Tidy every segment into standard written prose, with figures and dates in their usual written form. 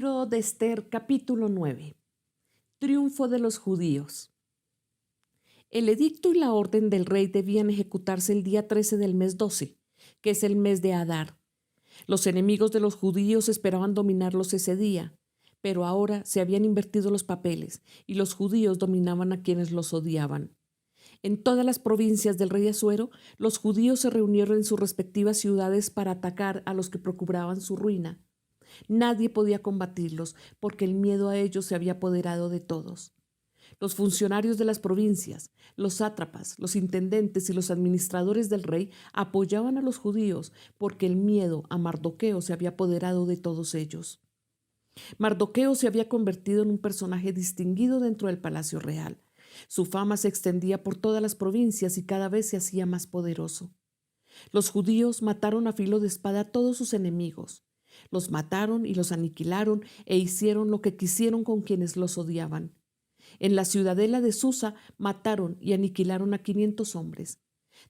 Libro de Esther, capítulo 9. Triunfo de los judíos. El edicto y la orden del rey debían ejecutarse el día 13 del mes 12, que es el mes de Adar. Los enemigos de los judíos esperaban dominarlos ese día, pero ahora se habían invertido los papeles y los judíos dominaban a quienes los odiaban. En todas las provincias del rey Asuero, los judíos se reunieron en sus respectivas ciudades para atacar a los que procuraban su ruina. Nadie podía combatirlos porque el miedo a ellos se había apoderado de todos. Los funcionarios de las provincias, los sátrapas, los intendentes y los administradores del rey apoyaban a los judíos porque el miedo a Mardoqueo se había apoderado de todos ellos. Mardoqueo se había convertido en un personaje distinguido dentro del palacio real. Su fama se extendía por todas las provincias y cada vez se hacía más poderoso. Los judíos mataron a filo de espada a todos sus enemigos. Los mataron y los aniquilaron e hicieron lo que quisieron con quienes los odiaban. En la ciudadela de Susa mataron y aniquilaron a 500 hombres.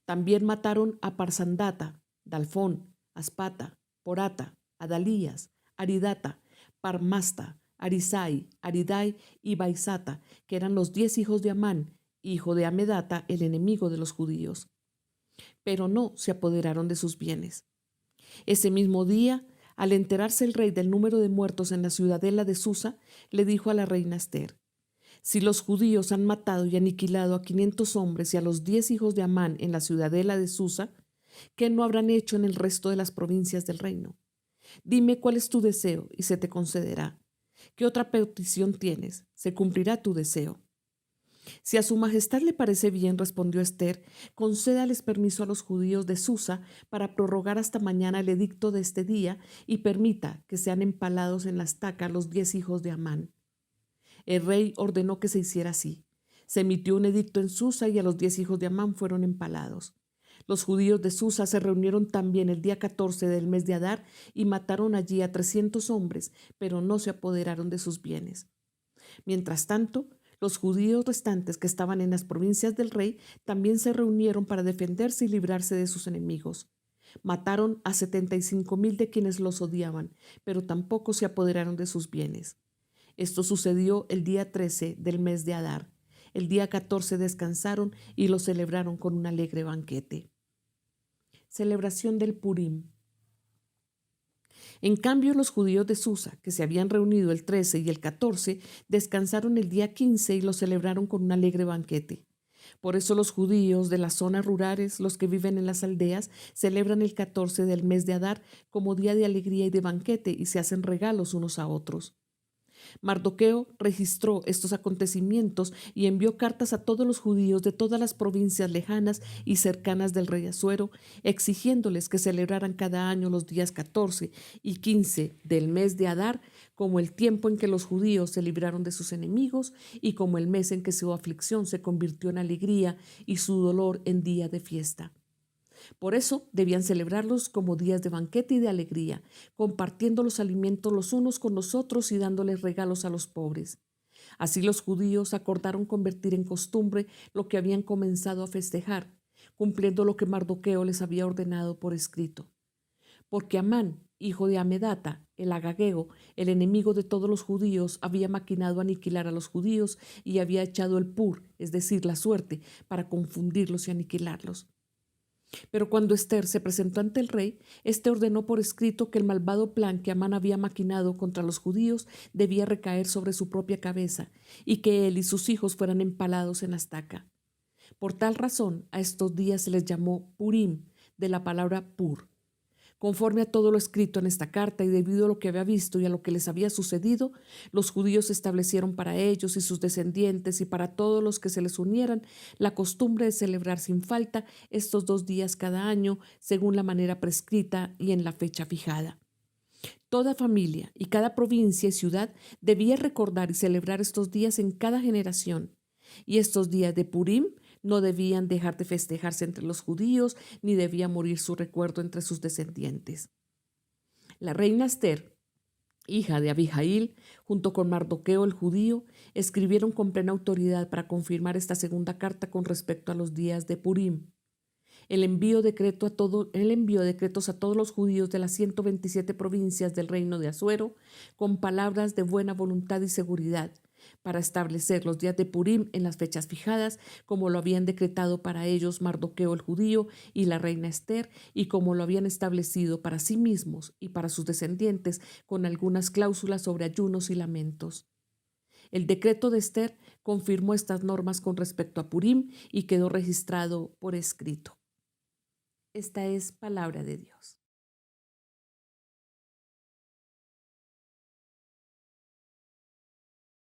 También mataron a Parsandata, Dalfón, Aspata, Porata, Adalías, Aridata, Parmasta, Arisai, Aridai y Baisata, que eran los 10 hijos de Amán, hijo de Amedata, el enemigo de los judíos. Pero no se apoderaron de sus bienes. Ese mismo día, al enterarse el rey del número de muertos en la ciudadela de Susa, le dijo a la reina Ester: si los judíos han matado y aniquilado a 500 hombres y a los 10 hijos de Amán en la ciudadela de Susa, ¿qué no habrán hecho en el resto de las provincias del reino? Dime cuál es tu deseo y se te concederá. ¿Qué otra petición tienes? Se cumplirá tu deseo. Si a su majestad le parece bien, respondió Ester, concédales permiso a los judíos de Susa para prorrogar hasta mañana el edicto de este día y permita que sean empalados en la estaca los 10 hijos de Amán. El rey ordenó que se hiciera así. Se emitió un edicto en Susa y a los 10 hijos de Amán fueron empalados. Los judíos de Susa se reunieron también el día 14 del mes de Adar y mataron allí a 300 hombres, pero no se apoderaron de sus bienes. Mientras tanto, los judíos restantes que estaban en las provincias del rey también se reunieron para defenderse y librarse de sus enemigos. Mataron a 75,000 de quienes los odiaban, pero tampoco se apoderaron de sus bienes. Esto sucedió el día 13 del mes de Adar. El día 14 descansaron y lo celebraron con un alegre banquete. Celebración del Purim. En cambio, los judíos de Susa, que se habían reunido el 13 y el 14, descansaron el día 15 y lo celebraron con un alegre banquete. Por eso los judíos de las zonas rurales, los que viven en las aldeas, celebran el 14 del mes de Adar como día de alegría y de banquete y se hacen regalos unos a otros. Mardoqueo registró estos acontecimientos y envió cartas a todos los judíos de todas las provincias lejanas y cercanas del rey Asuero, exigiéndoles que celebraran cada año los días 14 y 15 del mes de Adar como el tiempo en que los judíos se libraron de sus enemigos y como el mes en que su aflicción se convirtió en alegría y su dolor en día de fiesta. Por eso debían celebrarlos como días de banquete y de alegría, compartiendo los alimentos los unos con los otros y dándoles regalos a los pobres. Así los judíos acordaron convertir en costumbre lo que habían comenzado a festejar, cumpliendo lo que Mardoqueo les había ordenado por escrito. Porque Amán, hijo de Amedata, el agageo, el enemigo de todos los judíos, había maquinado aniquilar a los judíos y había echado el pur, es decir, la suerte, para confundirlos y aniquilarlos. Pero cuando Ester se presentó ante el rey, éste ordenó por escrito que el malvado plan que Amán había maquinado contra los judíos debía recaer sobre su propia cabeza y que él y sus hijos fueran empalados en la estaca. Por tal razón, a estos días se les llamó Purim, de la palabra pur. Conforme a todo lo escrito en esta carta y debido a lo que había visto y a lo que les había sucedido, los judíos establecieron para ellos y sus descendientes y para todos los que se les unieran la costumbre de celebrar sin falta estos 2 días cada año según la manera prescrita y en la fecha fijada. Toda familia y cada provincia y ciudad debía recordar y celebrar estos días en cada generación. Y estos días de Purim no debían dejar de festejarse entre los judíos, ni debía morir su recuerdo entre sus descendientes. La reina Ester, hija de Abihail, junto con Mardoqueo el judío, escribieron con plena autoridad para confirmar esta segunda carta con respecto a los días de Purim. Él envió decretos a todos los judíos de las 127 provincias del reino de Asuero con palabras de buena voluntad y seguridad para establecer los días de Purim en las fechas fijadas, como lo habían decretado para ellos Mardoqueo el judío y la reina Esther, y como lo habían establecido para sí mismos y para sus descendientes, con algunas cláusulas sobre ayunos y lamentos. El decreto de Esther confirmó estas normas con respecto a Purim y quedó registrado por escrito. Esta es palabra de Dios.